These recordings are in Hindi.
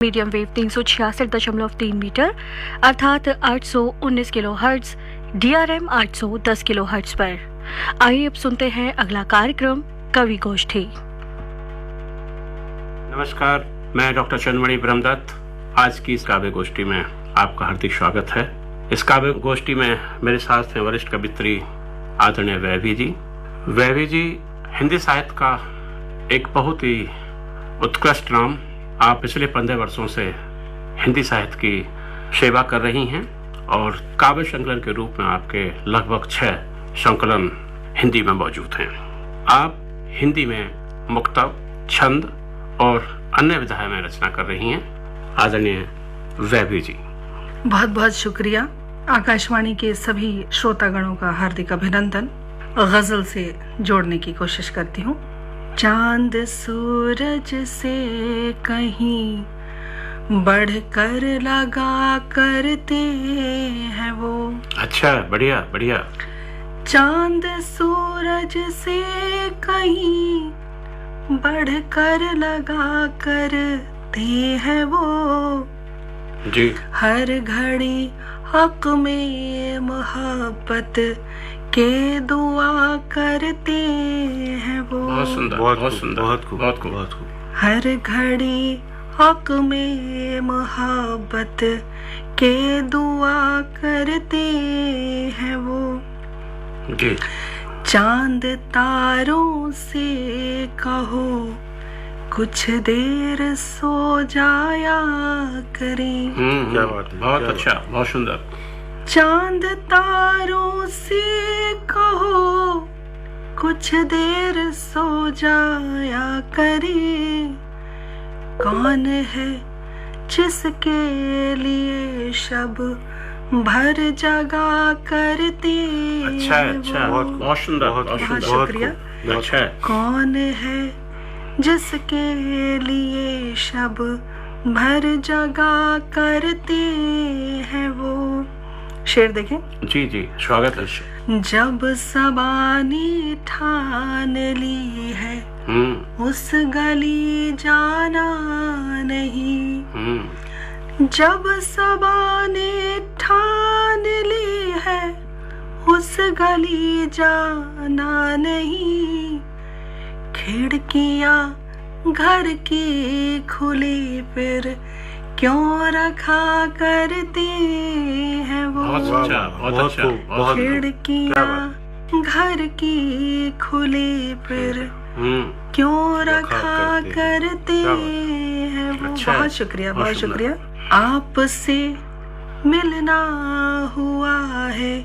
मीडियम वेव 366.3 मीटर अर्थात 819 kilo hertz, DRM 810 kilo hertz पर। आइए अब सुनते हैं अगला कार्यक्रम कवि गोष्ठी। नमस्कार, मैं डॉक्टर चंद्रमणि ब्रह्मदत्त। आज की इस काव्य गोष्ठी में आपका हार्दिक स्वागत है। इस काव्य गोष्ठी में मेरे साथ हैं वरिष्ठ कवित्री आदरणीय वैभी जी। वैभी जी हिंदी साहित्य का एक बहुत ही उत्कृष्ट नाम। आप पिछले 15 वर्षों से हिंदी साहित्य की सेवा कर रही हैं और काव्य संकलन के रूप में आपके लगभग 6 संकलन हिंदी में मौजूद हैं। आप हिंदी में मुक्तक, छंद और अन्य विधाएं में रचना कर रही हैं। आदरणीय वैभी जी, बहुत बहुत शुक्रिया। आकाशवाणी के सभी श्रोतागणों का हार्दिक अभिनंदन। गजल से जोड़ने की कोशिश करती हूँ। चांद सूरज से कहीं बढ़कर लगा करते हैं वो। अच्छा, बढ़िया बढ़िया। चांद सूरज से कहीं बढ़कर लगा करते हैं वो जी। हर घड़ी हक में मोहब्बत के दुआ करते हैं वो। बहुत सुंदर, बहुत सुंदर, बहुत खूब, बहुत खूब, बहुत खूब। हर घड़ी हक में मोहब्बत के दुआ करते हैं वो। जी। चांद तारों से कहो कुछ देर सो जाया करें। क्या बात, बहुत अच्छा, बहुत सुंदर। चांद तारों से कहो कुछ देर सो जाया करे। कौन है जिसके लिए शब भर जगा करते। अच्छा अच्छा, बहुत सुंदर, बहुत शुक्रिया। अच्छा। कौन है जिसके लिए शब भर जगा करते हैं वो। शेर देखें। जी जी, स्वागत है। जब सबानी ठान ली है उस गली जाना नहीं। जब सबानी ठान ली है उस गली जाना नहीं। खिड़कियां घर की खुली फिर क्यों रखा करते हैं वो। बहुत अच्छा, बहुत अच्छा। खिड़कियां घर की खुली फिर क्यों रखा करते हैं वो। बहुत शुक्रिया, बहुत शुक्रिया। आपसे मिलना हुआ है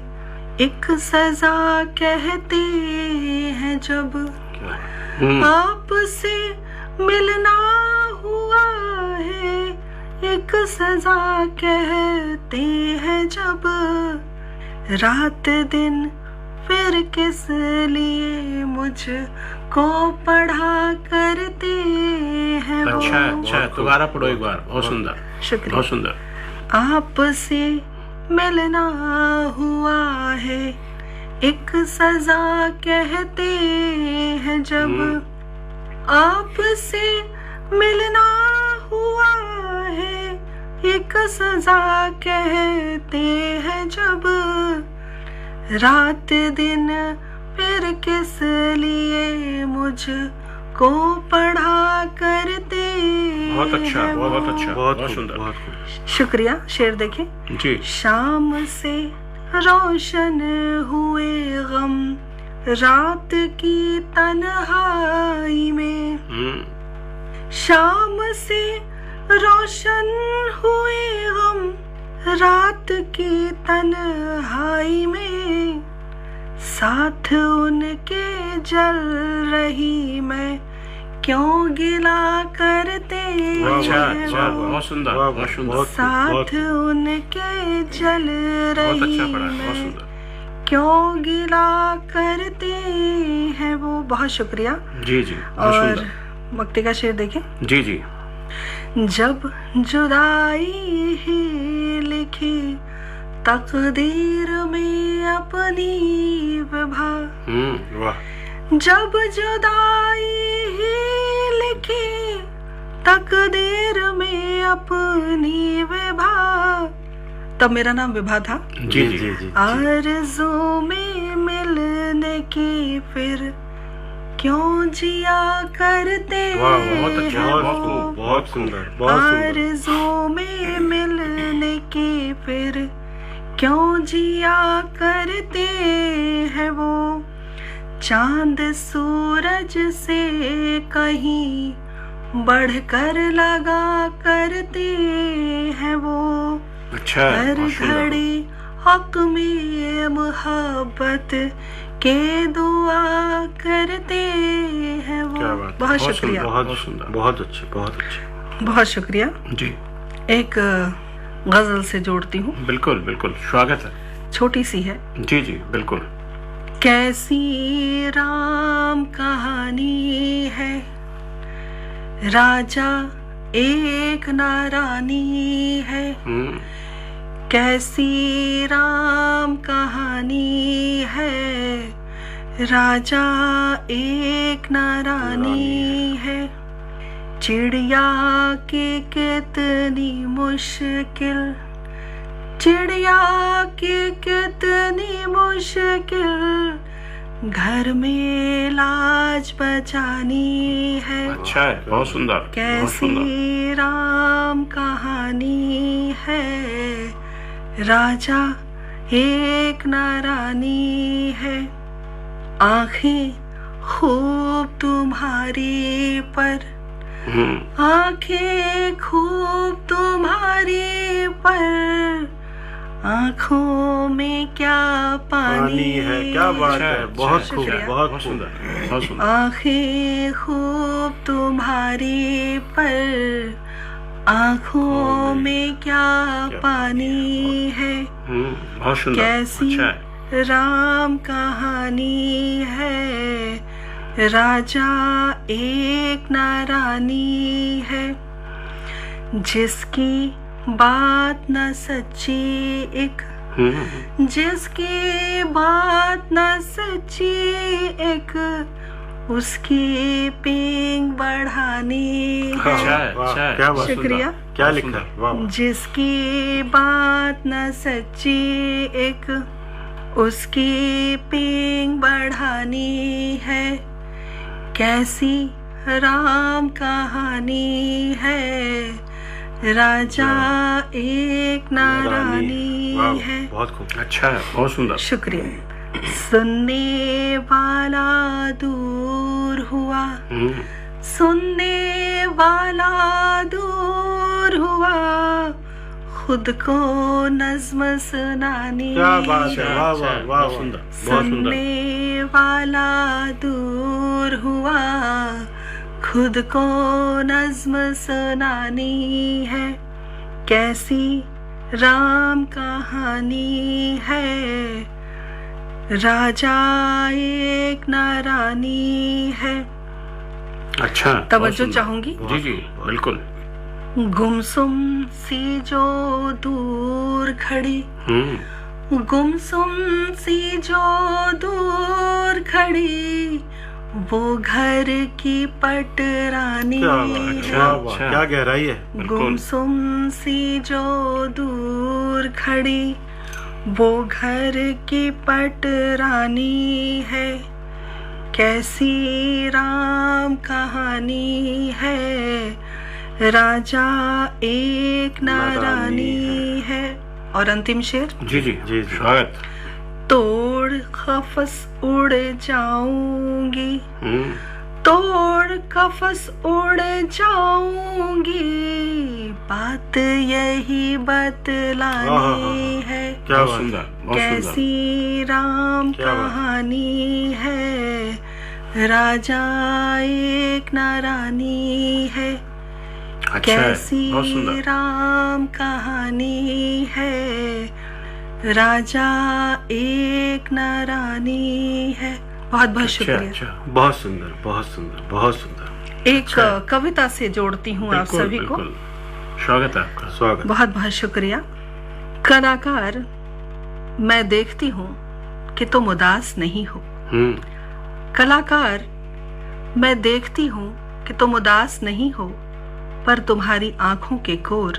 एक सजा कहते हैं जब। आपसे मिलना हुआ है एक सजा कहते हैं जब। रात दिन फिर किस लिए मुझको पढ़ा करते हैं वो। अच्छा अच्छा, दोबारा पढ़ो एक बार। बहुत सुंदर, शुक्रिया, बहुत सुंदर। आपसे मिलना हुआ है एक सजा कहते हैं जब। आपसे मिलना हुआ है एक सजा कहते हैं जब। रात दिन फिर किस लिए मुझको पढ़ा करते। बहुत अच्छा, बहुत अच्छा, बहुत सुंदर, बहुत शुक्रिया। शेर देखें। जी। शाम से रोशन हुए गम रात की तन्हाई में। शाम से रोशन हुए गम रात की तन्हाई में। साथ उनके जल रही मैं क्यों गिला करते। अच्छा अच्छा, बहुत सुंदर, बहुत सुंदर। साथ उनके जल रही मैं क्यों गिला करते हैं वो। बहुत शुक्रिया। जी जी, और मक्ति का शेर देखें। जी जी। जब जुदाई ही लिखी तकदीर में अपनी विभा। वाह। जब जुदाई ही लिखी तकदीर में अपनी विभा, तब मेरा नाम विभा था। जी जी जी। आरज़ू में मिलने की फिर क्यों जिया करते बहुत अच्छा, हैं बहुत वो। खूब, बहुत सुंदर, बहुत सुंदर। आरज़ू में मिलने की फिर क्यों जिया करते हैं वो। चांद सूरज से कहीं बढ़कर लगा करते हैं वो। अच्छा, हर बहुत सुंदर। घड़ी हक में मोहब्बत के दुआ करते हैं वो। क्या बात है, बहुत सुंदर, शुक्रिया, बहुत सुंदर, बहुत अच्छे, बहुत अच्छे। बहुत शुक्रिया। जी एक गजल से जोड़ती हूँ, बिल्कुल बिल्कुल, स्वागत है। छोटी सी है। जी जी बिल्कुल। कैसी राम कहानी है, राजा एक ना रानी है। कैसी राम कहानी है, राजा एक ना रानी है। चिड़िया की कितनी मुश्किल, चिड़िया की कितनी मुश्किल, घर में लाज बचानी है। अच्छा है, बहुत सुंदर, बहुत सुंदर। कैसी राम कहानी है, राजा एक ना रानी है। आंखें खूब तुम्हारी पर, आंखें खूब तुम्हारी पर, आंखों में क्या पानी है। क्या बात है, बहुत खूब, शुक्रिया। बहुत सुंदर, सुंदर। बहुत सुंदर। आंखें खूब तुम्हारी पर, आंखों में क्या पानी है। बहुत सुंदर। कैसी अच्छा है। राम कहानी है, राजा एक ना रानी है। जिसकी बात न सच्ची एक, जिसकी बात न सच्ची एक, उसकी पींग बढ़ानी है। अच्छा है, वाह, अच्छा है। क्या बात, शुक्रिया। क्या बहुत लिखा, सुंदर। वाह वाह। जिसकी बात न सच्ची एक, उसकी पींग बढ़ानी है। कैसी राम कहानी है, राजा एक ना रानी वाह, है। बहुत खूब। अच्छा है, बहुत सुंदर। शुक्रिया। सुनने वाला दूर हुआ, सुनने वाला दूर हुआ, खुद को नज्म सुनानी क्या बात है, अच्छा, वाह अच्छा वाह है, वाह बहुत वाह। सुंदर, बहुत सुंदर। सुनने वाला दूर हुआ, खुद को नज्म सुनानी है। कैसी राम कहानी है, राजा एक ना रानी है। अच्छा, तवज्जो बहुत सुंदर। चाहूंगी। जी जी बिल्कुल। गुमसुम सी जो दूर खड़ी, गुमसुम सी जो दूर खड़ी, वो घर की पटरानी क्या बात है, अच्छा, वाह वाह, अच्छा। क्या गहराई है। बिल्कुल। गुमसुम सी जो दूर खड़ी, वो घर की पटरानी है। कैसी राम कहानी है, राजा एक ना रानी है। और अंतिम शेर। जी जी जी, जी। स्वागत। तोड़ कफस उड़ जाऊंगी, तोड़ कफस उड़ जाऊंगी, बात यही बतलानी है। क्या बहुत बात है। सुंदर, बहुत सुंदर। कैसी राम क्या बात। कहानी है, राजा एक ना रानी है। अच्छा है, कैसी बहुत सुंदर। राम कहानी है, राजा एक ना रानी है। बहुत बहुत अच्छा, शुक्रिया। अच्छा। बहुत सुंदर, बहुत सुंदर, बहुत सुंदर। एक अच्छा। कविता से जोड़ती हूँ आप बिल्कुल, सभी को। बिल्कुल। स्वागत है आपका। स्वागत। बहुत बहुत शुक्रिया। कलाकार, मैं देखती हूँ कि तुम उदास नहीं हो। कलाकार, मैं देखती हूँ कि तुम उदास नहीं हो। पर तुम्हारी आंखों के कोर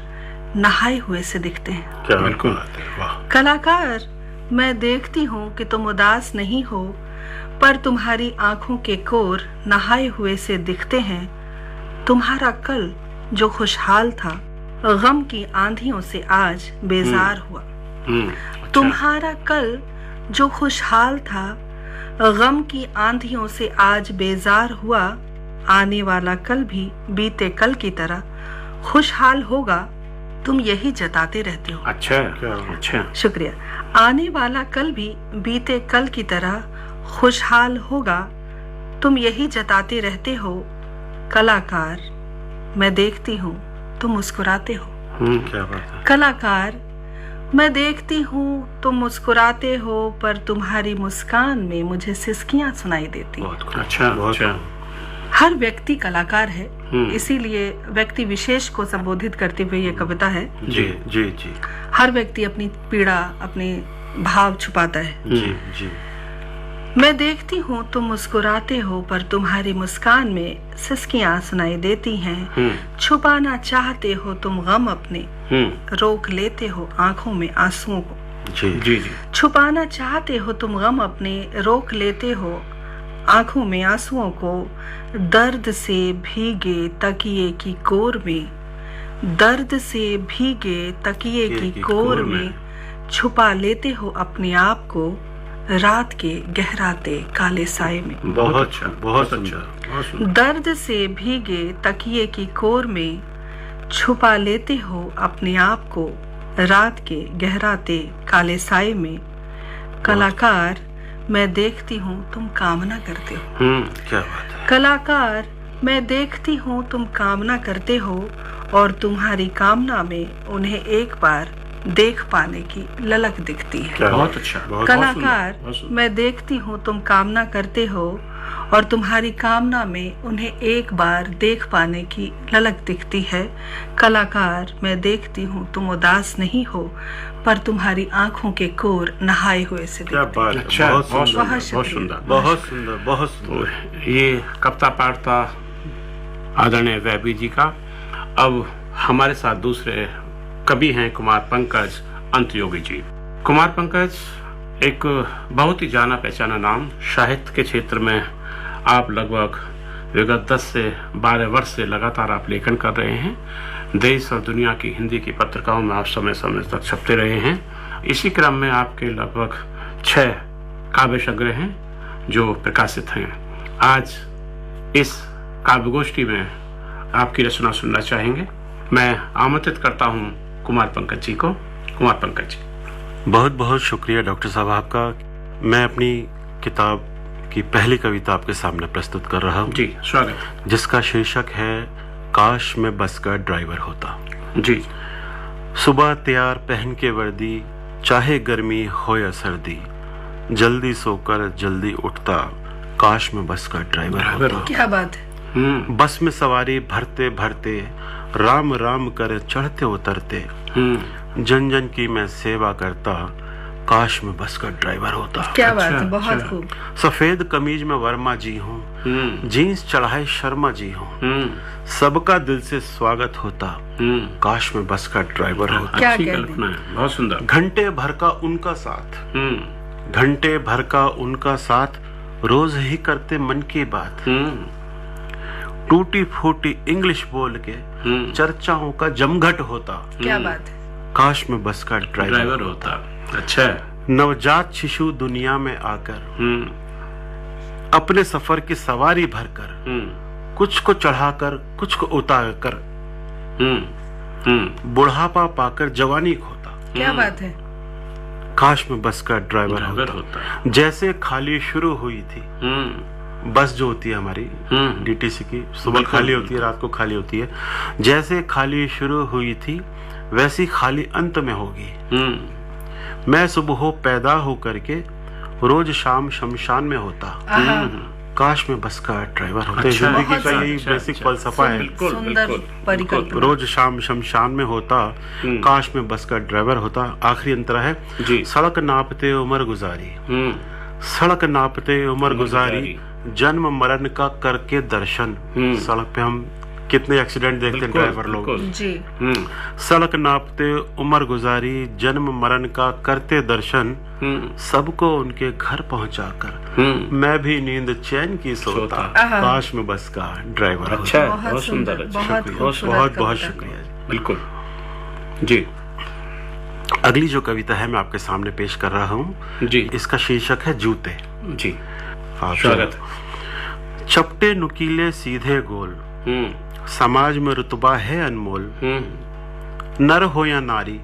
नहाए हुए से दिखते हैं। क्या बिल्कुल। बात है, वाह। कलाकार, मैं देखती हूँ कि तुम उदास नहीं हो, पर तुम्हारी आंखों के कोर नहाए हुए से दिखते हैं। तुम्हारा कल जो खुशहाल था, गम की आंधियों से आज बेजार हुआ। अच्छा। तुम्हारा कल जो खुशहाल था, गम की आंधियों से आज बेजार हुआ। आने वाला कल भी बीते कल की तरह खुशहाल होगा, तुम यही जताते रहते हो। अच्छा क्या? अच्छा। शुक्रिया। आने वाला कल भी बीते कल की तरह खुशहाल होगा, तुम यही जताते रहते हो। कलाकार, मैं देखती हूँ तुम मुस्कुराते हो। क्या बात है। कलाकार, मैं देखती हूँ तुम मुस्कुराते हो, पर तुम्हारी मुस्कान में मुझे सिसकियां सुनाई देती हैं। बहुत खूब, अच्छा बहुत अच्छा। खूब। हर व्यक्ति कलाकार है, इसीलिए व्यक्ति विशेष को संबोधित करते हुए ये कविता है। जी जी जी हर व्यक्ति अपनी पीड़ा, अपने भाव छुपाता है। जी जी। मैं देखती हूँ तुम मुस्कुराते हो, पर तुम्हारी मुस्कान में सिसकियां सुनाई देती हैं। छुपाना चाहते हो तुम गम अपने, रोक लेते हो आंखों में आंसुओं को। जी जी जी। छुपाना चाहते हो तुम गम अपने, रोक लेते हो आंखों में आंसुओं को। दर्द से भीगे तकिए की कोर में, दर्द से भीगे तकिए की कोर में छुपा लेते हो अपने आप को, रात के गहराते काले साए में। बहुत अच्छा, बहुत अच्छा। अच्छा। बहुत सुंदर। दर्द से भीगे तकिए की कोर में छुपा लेते हो अपने आप को, रात के गहराते काले साए में। कलाकार, मैं देखती हूँ तुम कामना करते हो। क्या बात है। कलाकार, मैं देखती हूँ तुम कामना करते हो, और तुम्हारी कामना में उन्हें एक बार देख पाने की ललक दिखती है। क्या बहुत बात है, अच्छा। बहुत कलाकार, बहुत सुंदर। मैं देखती हूँ तुम कामना करते हो, और तुम्हारी कामना में उन्हें एक बार देख पाने की ललक दिखती है। कलाकार, मैं देखती हूँ तुम उदास नहीं हो, पर तुम्हारी आंखों के कोर नहाए हुए से क्या दिखते बात है। अच्छा। बहुत बहुत सुंदर, सुंदर। बहुत शुक्रिया। सुंदर। बहुत सुंदर, बहुत सुंदर। तो ये कविता पाठ था आदरणीय वैभी जी का। अब हमारे साथ दूसरे कवि हैं कुमार पंकज अंतयोगी जी। कुमार पंकज एक बहुत ही जाना पहचाना नाम। साहित्य के क्षेत्र में आप लगभग विगत 10 से 12 वर्ष से लगातार आप लेखन कर रहे हैं। देश और दुनिया की हिंदी की पत्रिकाओं में आप समय समय तक छपते रहे हैं। इसी क्रम में आपके लगभग 6 काव्य संग्रह हैं जो प्रकाशित हैं। आज इस काव्य गोष्ठी में आपकी रचना सुनना चाहेंगे। मैं आमंत्रित करता हूं कुमार पंकज जी को। कुमार पंकज जी। बहुत बहुत शुक्रिया डॉक्टर साहब आपका। मैं अपनी किताब की पहली कविता आपके सामने प्रस्तुत कर रहा हूँ, जी स्वागत। जिसका शीर्षक है काश मैं बस का ड्राइवर होता। जी। सुबह तैयार पहन के वर्दी, चाहे गर्मी हो या सर्दी, जल्दी सोकर जल्दी उठता, काश मैं बस का ड्राइवर होता। क्या बात है। बस में सवारी भरते भरते, राम राम कर चढ़ते उतरते, जन जन की मैं सेवा करता, काश मैं बस का ड्राइवर होता। क्या बात है, बहुत खूब। सफेद कमीज में वर्मा जी हूँ, जीन्स चढ़ाए शर्मा जी हूँ, सबका दिल से स्वागत होता, काश मैं बस का ड्राइवर होता। क्या अच्छी कहते कल्पना है, बहुत सुंदर। घंटे भर का उनका साथ, घंटे भर का उनका साथ, रोज ही करते मन की बात, टूटी फूटी इंग्लिश बोल के चर्चाओं का जमघट होता, क्या बात है। काश मैं बस का ड्राइवर होता। अच्छा। नवजात शिशु दुनिया में आकर, अपने सफर की सवारी भरकर, कुछ को चढ़ाकर कुछ को उतार कर, बुढ़ापा पाकर जवानी खोता, क्या बात है। काश मैं बस का ड्राइवर होता। जैसे खाली शुरू हुई थी बस जो होती है हमारी डीटीसी की, सुबह खाली होती है, रात को खाली होती है, जैसे खाली शुरू हुई थी वैसी खाली अंत में होगी। मैं सुबह पैदा हो करके रोज शाम शमशान में होता, काश मैं बस का ड्राइवर होता। अच्छा, जिंदगी का यही अच्छा, बेसिक अच्छा, फलसफा है। सुंदर परिकल्पना। रोज शाम शमशान में होता, काश मैं बस का ड्राइवर होता। आखिरी अंतरा है, सड़क नापते उम्र गुजारी, सड़क नापते उम्र गुजारी, जन्म मरण का करके दर्शन, सड़क पे हम कितने एक्सीडेंट देखते हैं ड्राइवर लोग। जी। सड़क नापते उम्र गुजारी, जन्म मरण का करते दर्शन, सबको उनके घर पहुंचाकर मैं भी नींद चैन की सोता, काश में बस का ड्राइवर। अच्छा, बहुत सुंदर, बहुत बहुत शुक्रिया। बिल्कुल जी। अगली जो कविता है मैं आपके सामने पेश कर रहा हूँ जी, इसका शीर्षक है जूते। जी, स्वागत। चपटे नुकीले सीधे गोल, समाज में रुतबा है अनमोल, नर हो या नारी,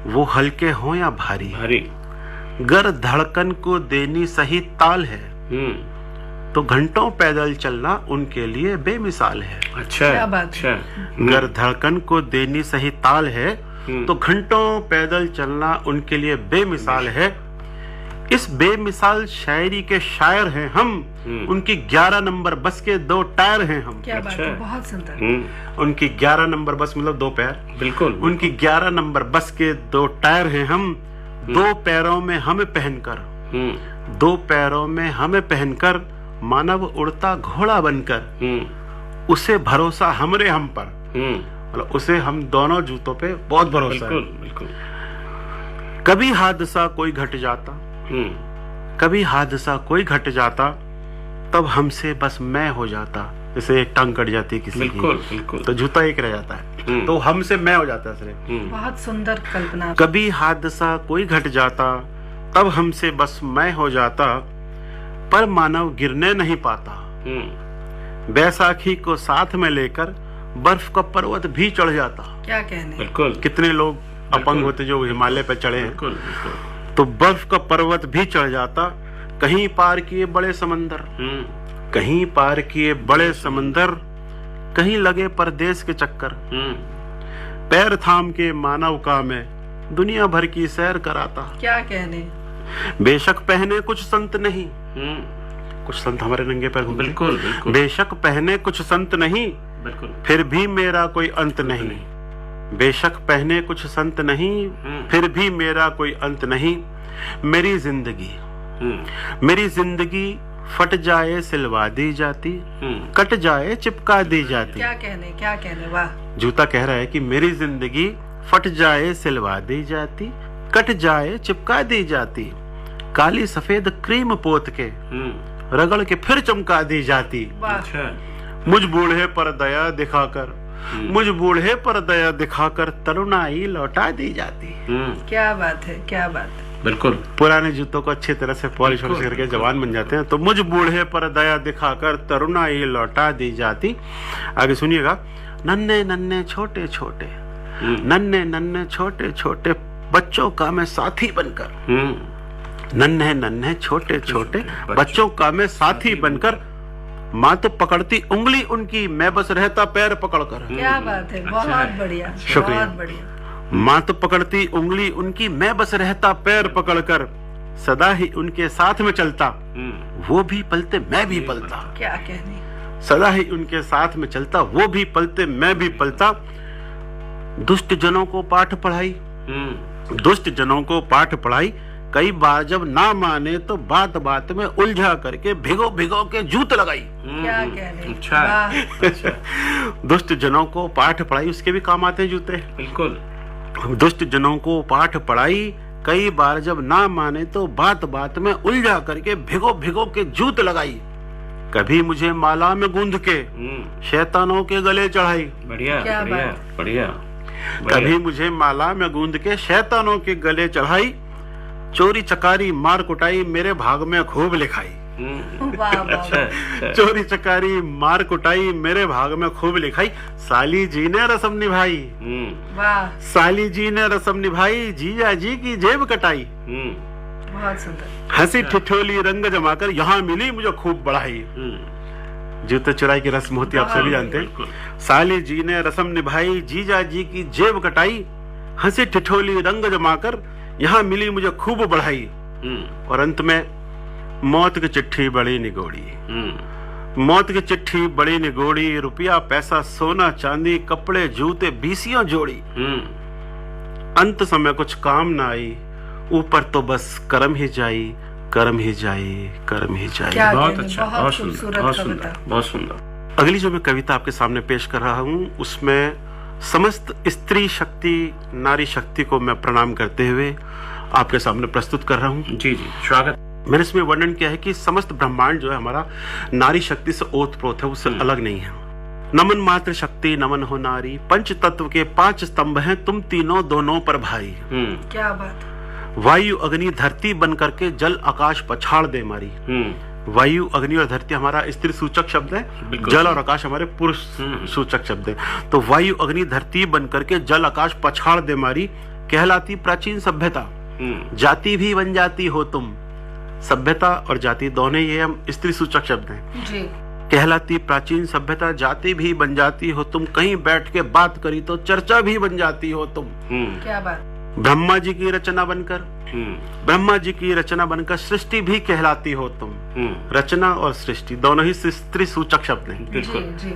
वो हल्के हो या भारी, गर धड़कन को देनी सही ताल है, तो घंटों पैदल चलना उनके लिए बेमिसाल है। अच्छा, क्या बात है। गर धड़कन को देनी सही ताल है, तो घंटों पैदल चलना उनके लिए बेमिसाल है। इस बेमिसाल शायरी के शायर हैं हम, उनकी 11 नंबर बस के 2 टायर हैं हम। क्या बात है, बहुत सुंदर। उनकी 11 नंबर बस मतलब 2 पैर। बिल्कुल। उनकी 11 नंबर बस के 2 टायर हैं हम, 2 पैरों में हमें पहनकर, 2 पैरों में हमें पहनकर मानव उड़ता घोड़ा बनकर, उसे भरोसा हमरे हम पर, मतलब उसे हम दोनों जूतों पे बहुत भरोसा है। बिल्कुल। कभी हादसा कोई घट जाता, कभी हादसा कोई घट जाता, तब हमसे बस मैं हो जाता। जैसे एक टांग कट जाती है किसी की, बिल्कुल, तो जूता एक रह जाता है, तो हमसे मैं हो जाता है सिर्फ। बहुत सुंदर कल्पना। कभी हादसा कोई घट जाता, तब हमसे बस मैं हो जाता, पर मानव गिरने नहीं पाता। बैसाखी को साथ में लेकर बर्फ का पर्वत भी चढ़ जाता। क्या कहने। बिल्कुल। कितने लोग अपंग होते जो हिमालय पे चढ़े हैं। बिल्कुल। तो बर्फ का पर्वत भी चढ़ जाता, कहीं पार किए बड़े समंदर, कहीं पार किए बड़े समंदर, कहीं लगे परदेश के चक्कर, पैर थाम के मानव का मैं दुनिया भर की सैर कराता। क्या कहने। बेशक पहने कुछ संत नहीं, कुछ संत हमारे नंगे पैर घूमते। बिल्कुल। बेशक पहने कुछ संत नहीं, बिल्कुल, फिर भी मेरा कोई अंत नहीं। बेशक पहने कुछ संत नहीं, फिर भी मेरा कोई अंत नहीं। मेरी जिंदगी फट जाए सिलवा दी जाती, कट जाए चिपका दी जाती। क्या कहने। वाह। जूता कह रहा है कि मेरी जिंदगी फट जाए सिलवा दी जाती, कट जाए चिपका दी जाती, काली सफेद क्रीम पोत के रगड़ के फिर चमका दी जाती। अच्छा। मुझ बूढ़े पर दया दिखाकर, मुझ बूढ़े पर दया दिखाकर तरुणाई लौटा दी जाती। क्या बात है, क्या बात है। बिल्कुल। पुराने जूतों को अच्छी तरह से पॉलिश करके जवान बन जाते हैं। तो मुझ बूढ़े पर दया दिखाकर तरुणाई लौटा दी जाती। आगे सुनिएगा। नन्हे नन्हे छोटे छोटे, नन्हे नन्हे छोटे छोटे बच्चों का मैं साथी बनकर, नन्हे नन्हे छोटे छोटे बच्चों का मैं साथी बनकर, माँ तो पकड़ती उंगली उनकी, मैं बस रहता पैर पकड़कर। क्या बात है, बहुत बढ़िया, शुक्रिया। बहुत बढ़िया। माँ तो पकड़ती उंगली उनकी, मैं बस रहता पैर पकड़कर, सदा ही उनके साथ में चलता, वो भी पलते मैं भी पलता। क्या कहने। सदा ही उनके साथ में चलता, वो भी पलते मैं भी पलता। दुष्ट जनों को पाठ पढ़ाई, दुष्ट जनों को पाठ पढ़ाई, कई बार जब ना माने तो बात बात में उलझा करके भिगो भिगो के जूत लगाई। क्या कहने। अच्छा। दुष्ट जनों को पाठ पढ़ाई, उसके भी काम आते हैं जूते। बिल्कुल। दुष्ट जनों को पाठ पढ़ाई, कई बार जब ना माने तो बात बात में उलझा करके भिगो भिगो के जूत लगाई। कभी मुझे माला में गूंद के शैतानों के गले चढ़ाई। बढ़िया बढ़िया बढ़िया। कभी मुझे माला में गूंद के शैतानों के गले चढ़ाई, चोरी चकारी मार कुटाई मेरे भाग में खूब लिखाई। अच्छा। चोरी चकारी मार कुटाई मेरे भाग में खूब लिखाई, साली जी ने रस्म निभाई। वाह। साली जी ने रस्म निभाई, जीजा जी की जेब कटाई। बहुत सुंदर। हंसी ठिठोली रंग जमाकर यहाँ मिली मुझे खूब बढ़ाई। जूते चुराई की रस्म होती है, आप सभी जानते हैं। साली जी ने रस्म निभाई, जीजा जी की जेब कटाई, हंसी ठिठोली रंग जमाकर यहाँ मिली मुझे खूब बढ़ाई। और अंत में मौत की चिट्ठी बड़ी निगोड़ी, मौत की चिट्ठी बड़ी निगोड़ी, रुपया पैसा सोना चांदी कपड़े जूते बीसियों जोड़ी। अंत समय कुछ काम ना आई, ऊपर तो बस कर्म ही जाई, कर्म ही जाई, कर्म ही जाई। बहुत अच्छा, बहुत सुंदर, बहुत सुंदर, बहुत सुंदर। अगली जो मैं कविता आपके सामने पेश कर रहा हूं उसमें समस्त स्त्री शक्ति, नारी शक्ति को मैं प्रणाम करते हुए आपके सामने प्रस्तुत कर रहा हूं। जी जी, स्वागत। मैंने इसमें वर्णन किया है कि समस्त ब्रह्मांड जो है हमारा नारी शक्ति से ओतप्रोत है, उससे अलग नहीं है। नमन मात्र शक्ति नमन हो नारी, पंच तत्व के 5 स्तंभ हैं तुम तीनों दोनों पर भारी। क्या बात। वायु अग्नि धरती बन करके जल आकाश पछाड़ दे मारी। वायु अग्नि और धरती हमारा स्त्री सूचक शब्द है, जल और आकाश हमारे पुरुष सूचक शब्द है। तो वायु अग्नि धरती बन करके जल आकाश पछाड़ दे मारी, कहलाती प्राचीन सभ्यता, जाति भी बन जाती हो तुम। सभ्यता और जाति दोनों ये हम स्त्री सूचक शब्द हैं जी। कहलाती प्राचीन सभ्यता, जाति भी बन जाती हो तुम, कहीं बैठ के बात करी तो चर्चा भी बन जाती हो तुम। क्या बात। ब्रह्मा जी की रचना बनकर, ब्रह्मा जी की रचना बनकर सृष्टि भी कहलाती हो तुम। रचना और सृष्टि दोनों ही स्त्री सूचक शब्द हैं। बिल्कुल जी।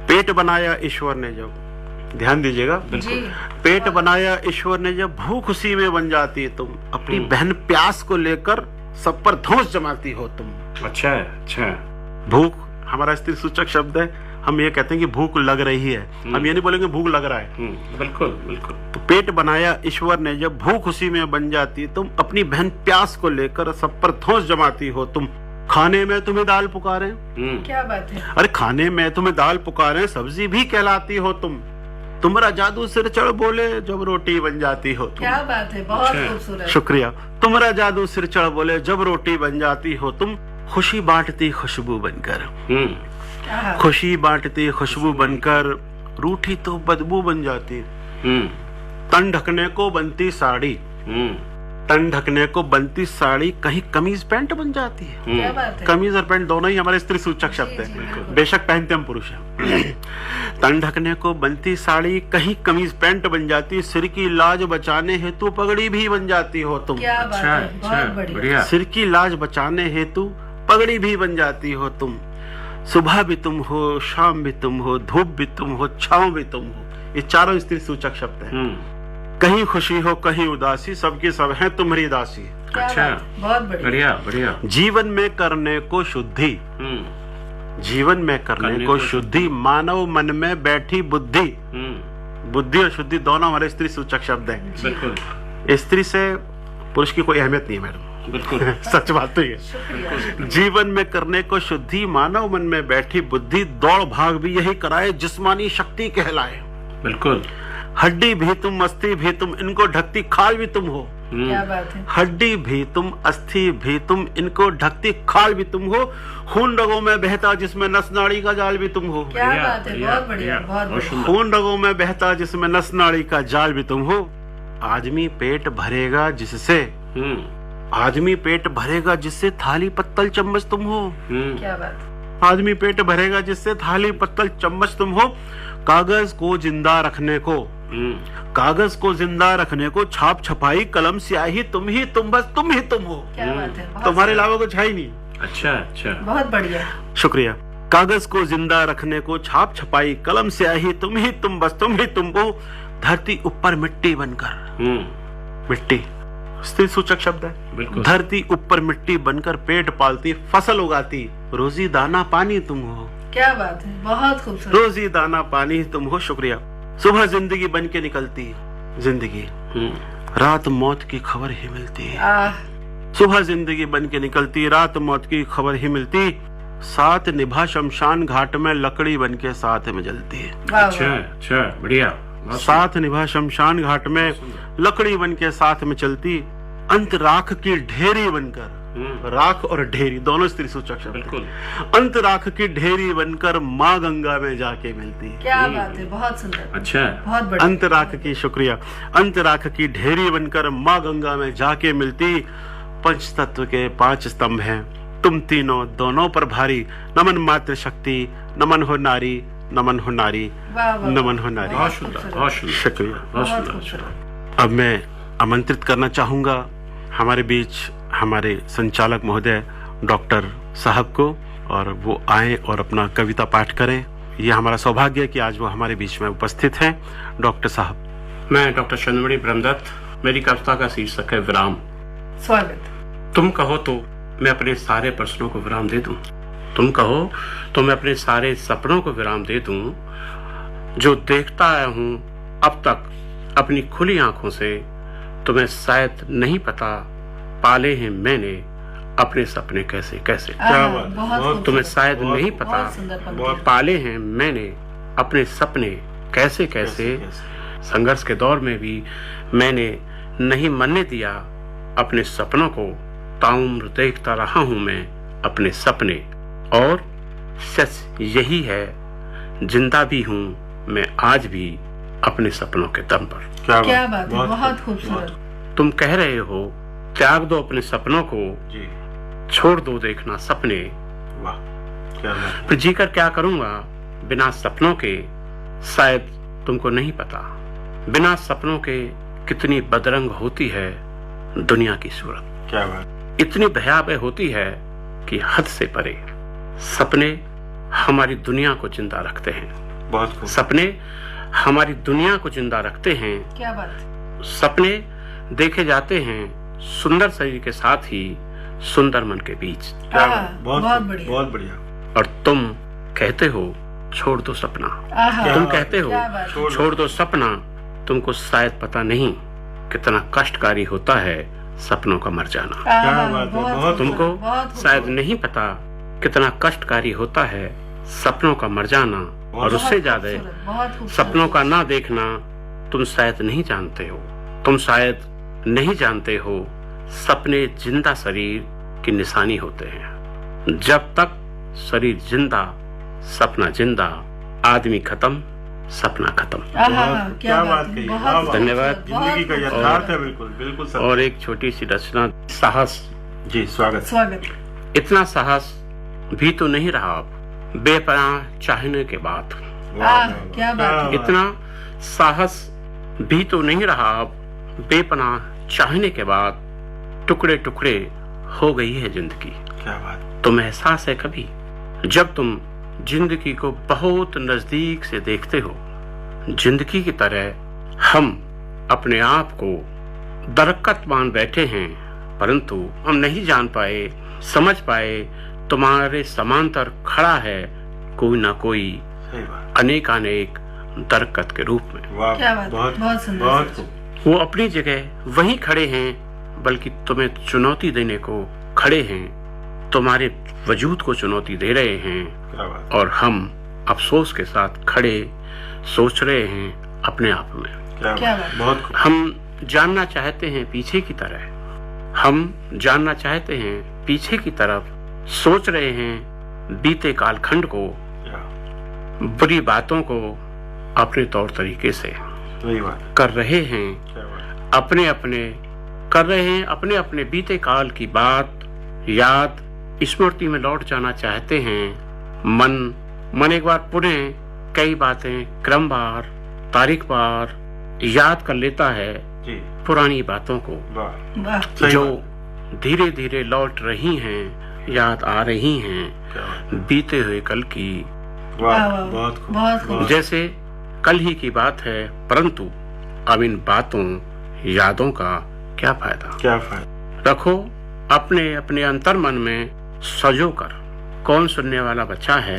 पेट बनाया ईश्वर ने जब, ध्यान दीजिएगा, पेट बनाया ईश्वर ने जब, भूख उसी में बन जाती तुम। अपनी बहन प्यास को लेकर सब पर धौंस जमाती हो तुम। अच्छा अच्छा। भूख हमारा स्त्री सूचक शब्द है। हम ये कहते हैं कि भूख लग रही है, हम ये नहीं बोलेंगे भूख लग रहा है। बिल्कुल बिल्कुल। तो पेट बनाया ईश्वर ने जब, भूख उसी में बन जाती तुम। अपनी बहन प्यास को लेकर सब पर धौंस जमाती हो तुम। खाने में तुम्हें दाल पुकारे, क्या बात है। अरे खाने में तुम्हें दाल पुकारे, सब्जी भी कहलाती हो तुम। तुम्हारा जादू सिर चढ़ बोले जब रोटी बन जाती हो तुम। क्या बात है, बहुत खूबसूरत। शुक्रिया। तुम्हारा जादू सिर चढ़ बोले जब रोटी बन जाती हो तुम। खुशी बांटती खुशबू बनकर, खुशी बांटती खुशबू बनकर, रूठी तो बदबू बन जाती। तन ढकने को बनती साड़ी, तन ढकने को बनती साड़ी, कहीं कमीज पैंट बन जाती है। क्या बात है। कमीज और पैंट दोनों ही हमारे स्त्री सूचक शब्द है, बेशक पहनते हम पुरुष हैं। तन ढकने को बनती साड़ी, कहीं कमीज पैंट बन जाती। सिर की लाज बचाने हेतु पगड़ी भी बन जाती हो तुम। क्या बात है, बहुत बढ़िया। सिर की लाज बचाने हेतु पगड़ी भी बन जाती हो तुम। सुबह भी तुम हो, शाम भी तुम हो, धूप भी तुम हो, छांव भी तुम हो। ये चारों स्त्री सूचक शब्द हैं। कहीं खुशी हो कहीं उदासी, सबकी सब है तुम्हारी दासी। अच्छा, बहुत बढ़िया बढ़िया। जीवन में करने को शुद्धि, जीवन में करने को शुद्धि, मानव मन में बैठी बुद्धि। बुद्धि और शुद्धि दोनों हमारे स्त्री सूचक शब्द हैं। बिल्कुल। स्त्री से पुरुष की कोई अहमियत नहीं है मैडम, बिल्कुल सच बात तो ये। जीवन में करने को शुद्धि, मानव मन में बैठी बुद्धि, दौड़ भाग भी यही कराए जिस्मानी शक्ति कहलाए। बिल्कुल। हड्डी भी तुम अस्थि भी तुम, इनको ढकती खाल भी तुम हो। क्या बात है। हड्डी भी तुम अस्थि भी तुम, इनको ढकती खाल भी तुम हो। खून रगों में बहता जिसमें नस नाड़ी का जाल भी तुम हो। क्या बात है, बहुत बढ़िया, बहुत बढ़िया। खून रगों में बहता जिसमें नस नाड़ी का जाल भी तुम हो। आदमी पेट भरेगा जिससे, आदमी पेट भरेगा जिससे, थाली पत्तल चम्मच तुम हो। क्या बात। आदमी पेट भरेगा जिससे, थाली पत्तल चम्मच तुम हो। कागज को जिंदा रखने को, कागज को जिंदा रखने को, छाप छपाई कलम स्याही तुम ही तुम, बस तुम ही तुम हो। क्या बात है, तुम्हारे अलावा कुछ है ही नहीं। अच्छा अच्छा, बहुत बढ़िया। शुक्रिया। कागज को जिंदा रखने को, छाप छपाई कलम स्याही तुम ही तुम, बस तुम ही तुम हो। धरती ऊपर मिट्टी बनकर, मिट्टी स्त्री सूचक शब्द है। धरती ऊपर मिट्टी बनकर पेट पालती, फसल उगाती, रोजी दाना पानी तुम हो। क्या बात है, बहुत खूबसूरत। रोजी दाना पानी तुम हो। शुक्रिया। सुबह जिंदगी बन के निकलती जिंदगी, रात मौत की खबर ही मिलती। सुबह जिंदगी बन के निकलती, रात मौत की खबर ही मिलती। साथ निभा शमशान घाट में लकड़ी बन के साथ में जलती है। अच्छा अच्छा, बढ़िया। साथ निभा शमशान घाट में लकड़ी बन के साथ में चलती। अंत राख की ढेरी बनकर, राख और ढेरी दोनों स्त्री सूचक शब्द। बिल्कुल। अंत राख की ढेरी बनकर माँ गंगा में जाके मिलती। क्या बात है, बहुत सुंदर। अच्छा, बहुत बढ़िया। अंत राख की, शुक्रिया। अंत राख की ढेरी बनकर माँ गंगा में जाके मिलती। पंच तत्व के 5 स्तंभ हैं तुम तीनों दोनों पर भारी। नमन मात्र शक्ति नमन हो नारी, नमन हो नारी, नमन हो नारी। बहुत सुंदर, बहुत सुंदर। शुक्रिया, बहुत सुंदर। अब मैं आमंत्रित करना चाहूंगा हमारे बीच हमारे संचालक महोदय डॉक्टर साहब को, और वो आए और अपना कविता पाठ करें। ये हमारा सौभाग्य है कि आज वो हमारे बीच में उपस्थित हैं। डॉक्टर साहब। मैं डॉक्टर चंद्रमणि ब्रह्मदत्त, मेरी कविता का शीर्षक है विराम। स्वागत। तुम कहो तो मैं अपने सारे प्रश्नों को विराम दे दूं। तुम कहो तो मैं अपने सारे सपनों को विराम दे दूं जो देखता आया हूं अब तक अपनी खुली आंखों से। तुम्हें शायद नहीं पता पाले हैं मैंने अपने सपने कैसे कैसे। क्या बात, तुम्हें शायद नहीं पता पाले हैं मैंने अपने सपने कैसे कैसे। संघर्ष के दौर में भी मैंने नहीं मरने दिया अपने सपनों को। ताउम्र देखता रहा हूं मैं अपने सपने, और सच यही है जिंदा भी हूं मैं आज भी अपने सपनों के दम पर। क्या बात है, बहुत खूबसूरत। तुम कह रहे हो त्याग दो अपने सपनों को, छोड़ दो देखना सपने। वाह, क्या बात। फिर जीकर क्या करूंगा बिना सपनों के, शायद तुमको नहीं पता। बिना सपनों के कितनी बदरंग होती है दुनिया की सूरत। क्या बात। इतनी भयावह होती है कि हद से परे। सपने हमारी दुनिया को जिंदा रखते हैं। बहुत खूब। सपने हमारी दुनिया को जिंदा रखते हैं। क्या बात। सपने देखे जाते हैं सुंदर शरीर के साथ ही सुंदर मन के बीच। क्या बात। बहुत बढ़िया, बहुत बढ़िया। और तुम कहते हो छोड़ दो सपना। तुम कहते हो छोड़ दो सपना। तुमको शायद पता नहीं कितना कष्टकारी होता है सपनों का मर जाना। क्या बात है। तुमको शायद नहीं पता कितना कष्टकारी होता है सपनों का मर जाना, और उससे ज्यादा सपनों का ना देखना। तुम शायद नहीं जानते हो, तुम शायद नहीं जानते हो सपने जिंदा शरीर की निशानी होते हैं। जब तक शरीर जिंदा सपना जिंदा, आदमी खत्म सपना खत्म। क्या बात कही। धन्यवाद। जिंदगी का यथार्थ है। बिल्कुल बिल्कुल सत्य। और एक छोटी सी रचना, साहस। जी, स्वागत। इतना साहस भी तो नहीं रहा अब बेपनाह चाहने के बाद। क्या बात। इतना साहस भी तो नहीं रहा अब बेपनाह चाहने के बाद। टुकड़े टुकड़े हो गई है जिंदगी। क्या बात। तुम एहसास है कभी जब तुम जिंदगी को बहुत नजदीक से देखते हो, जिंदगी की तरह हम अपने आप को दरकत मान बैठे हैं, परंतु हम नहीं जान पाए, समझ पाए तुम्हारे समांतर खड़ा है कोई ना कोई अनेकानेक दरकत के रूप में। क्या बात। बहुत सुंदर। बहुत। वो अपनी जगह वहीं खड़े हैं, बल्कि तुम्हें चुनौती देने को खड़े हैं, तुम्हारे वजूद को चुनौती दे रहे हैं। और हम अफसोस के साथ खड़े सोच रहे हैं अपने आप में। क्या बात। बहुत। हम जानना चाहते हैं पीछे की तरह, हम जानना चाहते हैं पीछे की तरफ, सोच रहे हैं बीते कालखंड को, बुरी बातों को अपने तौर तरीके से कर रहे हैं, अपने अपने अपने बीते काल की बात याद स्मृति में लौट जाना चाहते हैं। मन एक बार पुनः कई बातें क्रमवार तारीखवार याद कर लेता है पुरानी बातों को जो धीरे धीरे लौट रही हैं, याद आ रही हैं बीते हुए कल की। बहुत जैसे कल ही की बात है, परंतु अब इन बातों यादों का क्या फायदा। रखो अपने अपने अंतर मन में सजो कर, कौन सुनने वाला बच्चा है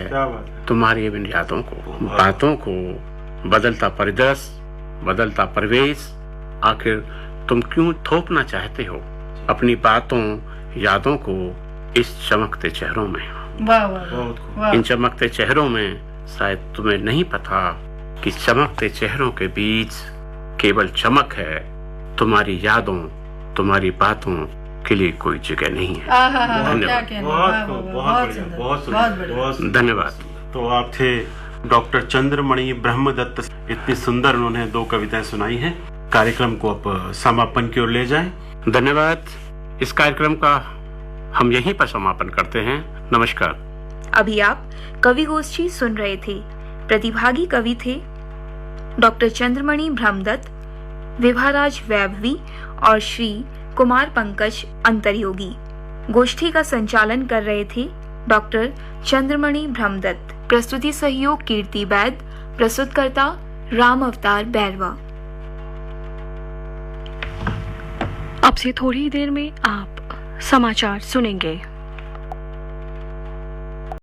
तुम्हारी इन यादों को, बातों को। बदलता परिदृश्य, बदलता परिवेश, आखिर तुम क्यों थोपना चाहते हो अपनी बातों यादों को इस चमकते चेहरों में। इन चमकते चेहरों में शायद तुम्हें नहीं पता कि चमकते चेहरों के बीच केवल चमक है, तुम्हारी यादों तुम्हारी बातों के लिए कोई जगह नहीं है। धन्यवाद। तो आप थे डॉक्टर चंद्रमणि ब्रह्मदत्त। इतनी सुंदर उन्होंने 2 कविताएं सुनाई हैं। कार्यक्रम को अब समापन की ओर ले जाएं। धन्यवाद। इस कार्यक्रम का हम यहीं पर समापन करते हैं। नमस्कार। अभी आप कवि गोष्ठी सुन रहे थे। प्रतिभागी कवि थे डॉक्टर चंद्रमणि ब्रह्मदत्त, विभाराज वैभवी और श्री कुमार पंकज अंतरयोगी। गोष्ठी का संचालन कर रहे थे डॉक्टर चंद्रमणि ब्रह्मदत्त। प्रस्तुति सहयोग कीर्ति वैद। प्रस्तुतकर्ता राम अवतार बैरवा। अब से थोड़ी देर में आप समाचार सुनेंगे।